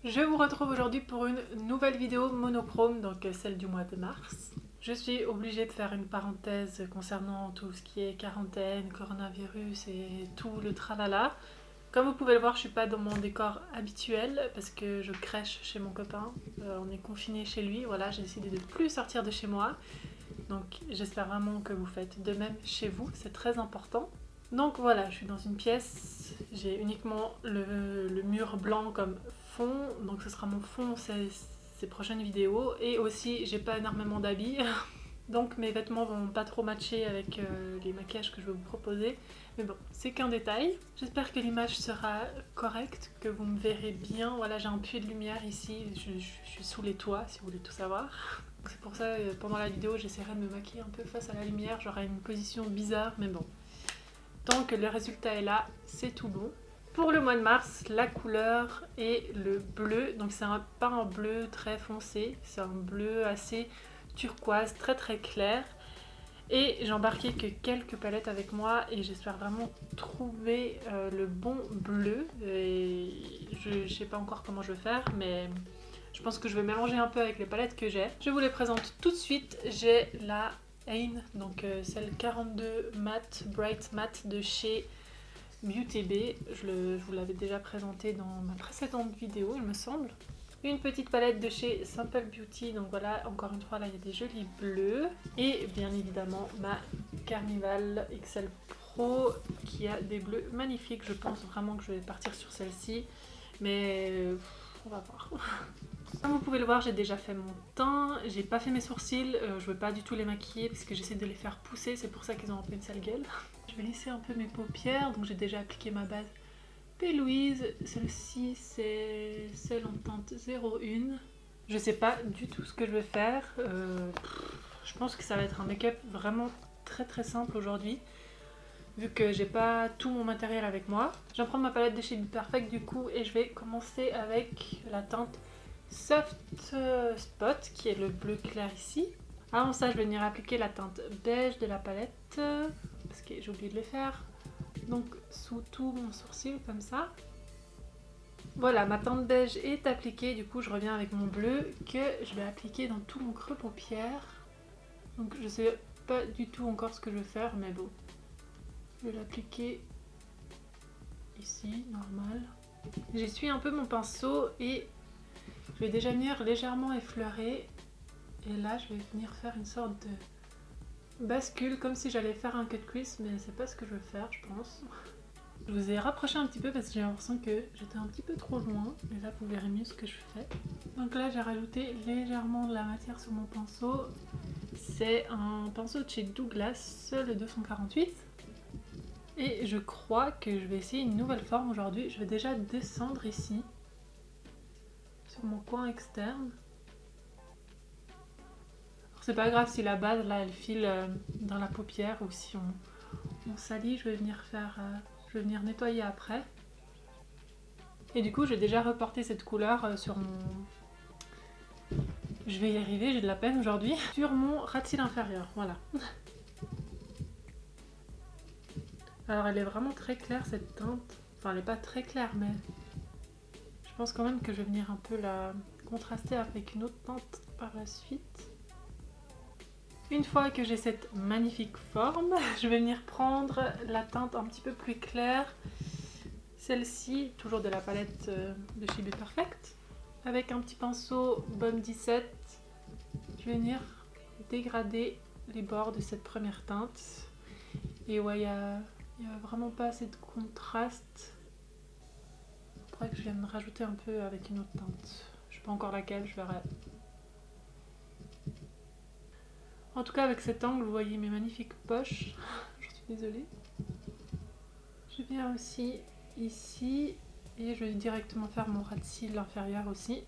Je vous retrouve aujourd'hui pour une nouvelle vidéo monochrome, donc celle du mois de mars. Je suis obligée de faire une parenthèse concernant tout ce qui est quarantaine, coronavirus et tout le tralala. Comme vous pouvez le voir, je suis pas dans mon décor habituel parce que je crèche chez mon copain. On est confiné chez lui, voilà, j'ai décidé de ne plus sortir de chez moi. Donc j'espère vraiment que vous faites de même chez vous, c'est très important. Donc voilà, je suis dans une pièce, j'ai uniquement le mur blanc comme fond, donc ce sera mon fond ces prochaines vidéos. Et aussi, j'ai pas énormément d'habits, donc mes vêtements vont pas trop matcher avec les maquillages que je vais vous proposer. Mais bon, c'est qu'un détail. J'espère que l'image sera correcte, que vous me verrez bien. Voilà, j'ai un puits de lumière ici, je suis sous les toits si vous voulez tout savoir. C'est pour ça, pendant la vidéo, j'essaierai de me maquiller un peu face à la lumière, j'aurai une position bizarre, mais bon. Tant que le résultat est là, c'est tout bon. Pour le mois de mars, la couleur est le bleu. Donc c'est pas un bleu très foncé, c'est un bleu assez turquoise, très très clair. Et j'ai embarqué que quelques palettes avec moi et j'espère vraiment trouver le bon bleu. Et je sais pas encore comment je vais faire, mais je pense que je vais mélanger un peu avec les palettes que j'ai. Je vous les présente tout de suite. J'ai la Ain, donc celle 42 matte, Bright Matte de chez Beauty Bay. Je vous l'avais déjà présentée dans ma précédente vidéo, il me semble. Une petite palette de chez Simple Beauty, donc voilà, encore une fois, là il y a des jolis bleus. Et bien évidemment ma Carnival XL Pro qui a des bleus magnifiques. Je pense vraiment que je vais partir sur celle-ci, mais on va voir. Comme vous pouvez le voir, j'ai déjà fait mon teint, j'ai pas fait mes sourcils, je veux pas du tout les maquiller parce que j'essaie de les faire pousser, c'est pour ça qu'ils ont un peu une sale gueule. Je vais lisser un peu mes paupières, donc j'ai déjà appliqué ma base P. Louise, celle-ci c'est celle en teinte 01. Je sais pas du tout ce que je vais faire, je pense que ça va être un make-up vraiment très très simple aujourd'hui. Vu que j'ai pas tout mon matériel avec moi. Je vais prendre ma palette de chez Be Perfect du coup et je vais commencer avec la teinte Soft Spot qui est le bleu clair ici. Avant ça, je vais venir appliquer la teinte beige de la palette parce que j'ai oublié de le faire. Donc sous tout mon sourcil comme ça. Voilà, ma teinte beige est appliquée, du coup je reviens avec mon bleu que je vais appliquer dans tout mon creux paupière. Donc je sais pas du tout encore ce que je vais faire, mais bon. Je vais l'appliquer ici, normal. J'essuie un peu mon pinceau et je vais déjà venir légèrement effleurer. Et là, je vais venir faire une sorte de bascule, comme si j'allais faire un cut crease, mais c'est pas ce que je veux faire, je pense. Je vous ai rapproché un petit peu parce que j'ai l'impression que j'étais un petit peu trop loin. Et là, vous verrez mieux ce que je fais. Donc là, j'ai rajouté légèrement de la matière sur mon pinceau. C'est un pinceau de chez Douglas, le 248. Et je crois que je vais essayer une nouvelle forme aujourd'hui. Je vais déjà descendre ici, sur mon coin externe. C'est pas grave si la base là elle file dans la paupière ou si on salit, je vais venir nettoyer après. Et du coup, j'ai déjà reporté cette couleur sur mon... Je vais y arriver, j'ai de la peine aujourd'hui. Sur mon ras de cils inférieur, voilà. Alors elle est vraiment très claire cette teinte. Enfin, elle est pas très claire, mais je pense quand même que je vais venir un peu la contraster avec une autre teinte par la suite. Une fois que j'ai cette magnifique forme, je vais venir prendre la teinte un petit peu plus claire. Celle-ci, toujours de la palette de chez Be Perfect. Avec un petit pinceau Baume 17, je vais venir dégrader les bords de cette première teinte. Et ouais, il n'y a vraiment pas assez de contraste. Il faudrait que je vienne rajouter un peu avec une autre teinte. Je ne sais pas encore laquelle, je verrai. En tout cas, avec cet angle, vous voyez mes magnifiques poches. Je suis désolée. Je viens aussi ici et je vais directement faire mon ras de cils inférieur aussi.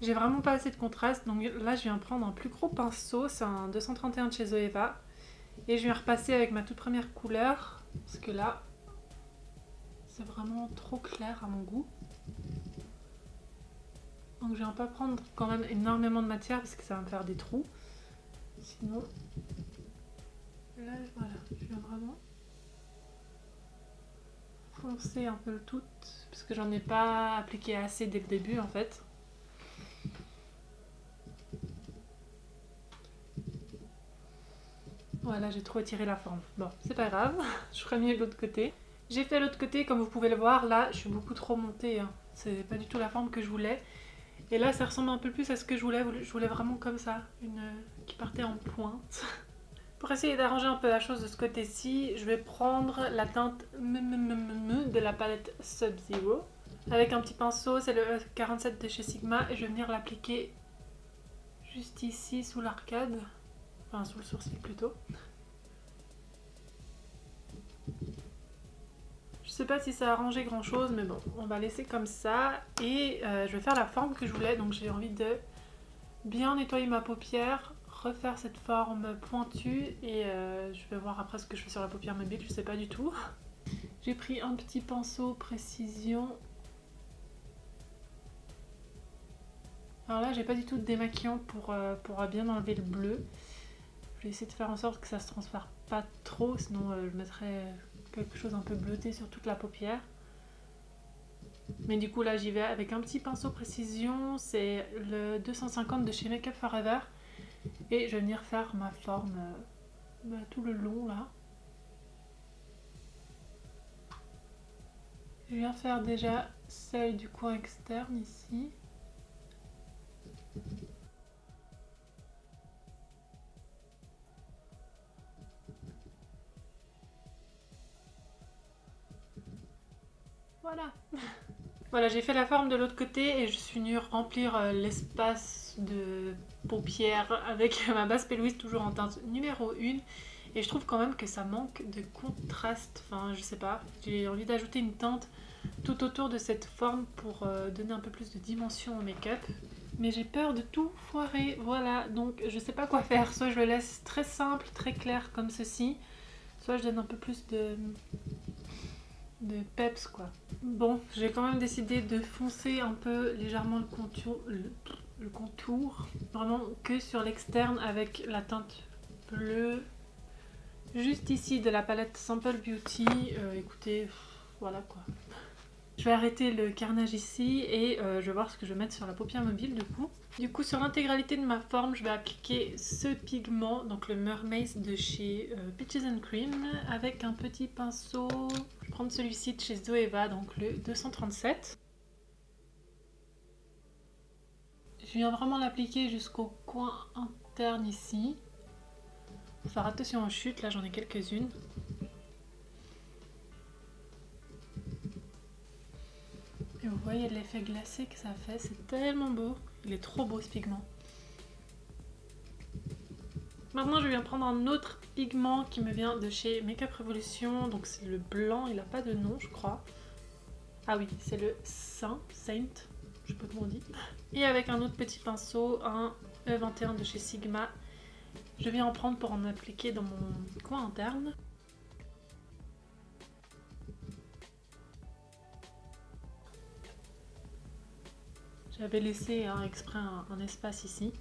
J'ai vraiment pas assez de contraste, donc là je viens prendre un plus gros pinceau, c'est un 231 de chez Zoeva. Et je viens repasser avec ma toute première couleur, parce que là, c'est vraiment trop clair à mon goût. Donc je viens pas prendre quand même énormément de matière parce que ça va me faire des trous. Sinon, là voilà, je viens vraiment foncer un peu toutes parce que j'en ai pas appliqué assez dès le début en fait. Voilà, j'ai trop étiré la forme. Bon, c'est pas grave, je ferai mieux de l'autre côté. J'ai fait l'autre côté, comme vous pouvez le voir, là je suis beaucoup trop montée, hein. C'est pas du tout la forme que je voulais. Et là ça ressemble un peu plus à ce que je voulais vraiment comme ça, une qui partait en pointe. Pour essayer d'arranger un peu la chose de ce côté-ci, je vais prendre la teinte de la palette Sub-Zero. Avec un petit pinceau, c'est le E47 de chez Sigma, et je vais venir l'appliquer juste ici sous l'arcade. Enfin, sous le sourcil plutôt. Je sais pas si ça a arrangé grand chose, mais bon, on va laisser comme ça. Et je vais faire la forme que je voulais, donc j'ai envie de bien nettoyer ma paupière, refaire cette forme pointue et je vais voir après ce que je fais sur la paupière mobile, je sais pas du tout. J'ai pris un petit pinceau précision. Alors là, j'ai pas du tout de démaquillant pour bien enlever le bleu. Je vais essayer de faire en sorte que ça se transfère pas trop, sinon je mettrais quelque chose un peu bleuté sur toute la paupière. Mais du coup là j'y vais avec un petit pinceau précision, c'est le 250 de chez Make Up Forever. Et je vais venir faire ma forme tout le long là. Je viens faire déjà celle du coin externe ici. Voilà. Voilà, j'ai fait la forme de l'autre côté et je suis venue remplir l'espace de paupières avec ma base P. toujours en teinte numéro 1. Et je trouve quand même que ça manque de contraste. Enfin, je sais pas. J'ai envie d'ajouter une teinte tout autour de cette forme pour donner un peu plus de dimension au make-up. Mais j'ai peur de tout foirer. Voilà, donc je sais pas quoi faire. Soit je le laisse très simple, très clair comme ceci. Soit je donne un peu plus de peps quoi. Bon, j'ai quand même décidé de foncer un peu légèrement le contour, vraiment que sur l'externe avec la teinte bleue juste ici de la palette Sample Beauty. Écoutez, voilà quoi. Je vais arrêter le carnage ici et je vais voir ce que je vais mettre sur la paupière mobile du coup. Du coup, sur l'intégralité de ma forme, je vais appliquer ce pigment, donc le Mermaid de chez Peaches and Cream, avec un petit pinceau. Je vais prendre celui-ci de chez Zoeva, donc le 237. Je viens vraiment l'appliquer jusqu'au coin interne ici. Faut faire attention aux chutes, là j'en ai quelques-unes. Et vous voyez l'effet glacé que ça fait, c'est tellement beau. Il est trop beau ce pigment. Maintenant je viens prendre un autre pigment qui me vient de chez Makeup Revolution. Donc c'est le blanc, il n'a pas de nom je crois. Ah oui, c'est le Saint, je sais pas comment on dit. Et avec un autre petit pinceau, un E21 de chez Sigma. Je viens en prendre pour en appliquer dans mon coin interne. J'avais laissé exprès un espace ici.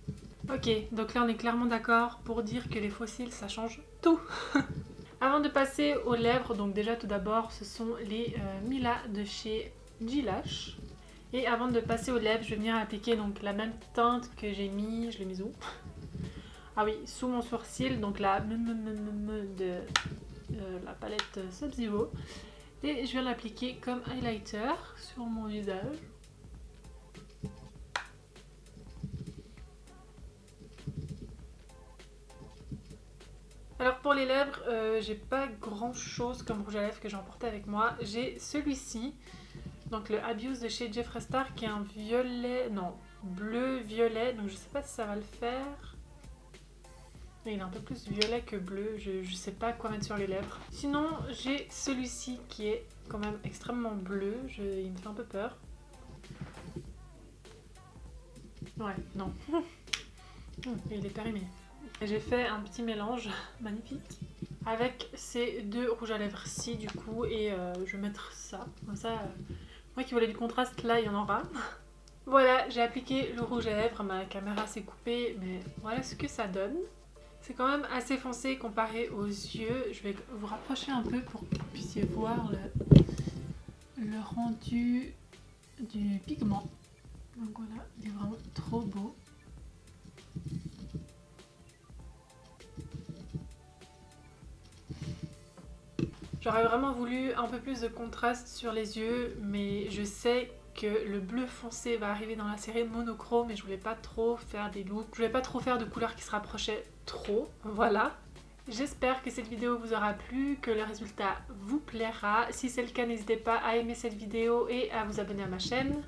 Ok, donc là on est clairement d'accord pour dire que les fossiles ça change tout. Avant de passer aux lèvres, donc déjà tout d'abord ce sont les Mila de chez G-Lash. Et avant de passer aux lèvres, je vais venir appliquer donc la même teinte que j'ai mis, je l'ai mise où? Ah oui, sous mon sourcil, donc la de la palette Sub-Zero. Et je viens l'appliquer comme highlighter sur mon visage. Alors pour les lèvres, j'ai pas grand chose comme rouge à lèvres que j'ai emporté avec moi. J'ai celui-ci, donc le Abuse de chez Jeffree Star, qui est un violet, non, bleu-violet, donc je sais pas si ça va le faire. Il est un peu plus violet que bleu, je sais pas quoi mettre sur les lèvres. Sinon j'ai celui-ci qui est quand même extrêmement bleu, il me fait un peu peur. Ouais, non. Il est périmé. J'ai fait un petit mélange magnifique avec ces deux rouges à lèvres-ci du coup et je vais mettre ça. Comme ça, moi qui voulais du contraste, là il y en aura. Voilà, j'ai appliqué le rouge à lèvres, ma caméra s'est coupée, mais voilà ce que ça donne. C'est quand même assez foncé comparé aux yeux. Je vais vous rapprocher un peu pour que vous puissiez voir le rendu du pigment. Donc voilà, il est vraiment trop beau. J'aurais vraiment voulu un peu plus de contraste sur les yeux, mais je sais que le bleu foncé va arriver dans la série monochrome et je voulais pas trop faire des looks, je voulais pas trop faire de couleurs qui se rapprochaient trop, voilà. J'espère que cette vidéo vous aura plu, que le résultat vous plaira. Si c'est le cas, n'hésitez pas à aimer cette vidéo et à vous abonner à ma chaîne.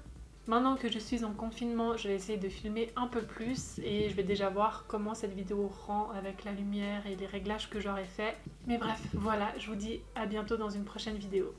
Maintenant que je suis en confinement, je vais essayer de filmer un peu plus et je vais déjà voir comment cette vidéo rend avec la lumière et les réglages que j'aurai fait. Mais bref, voilà, je vous dis à bientôt dans une prochaine vidéo.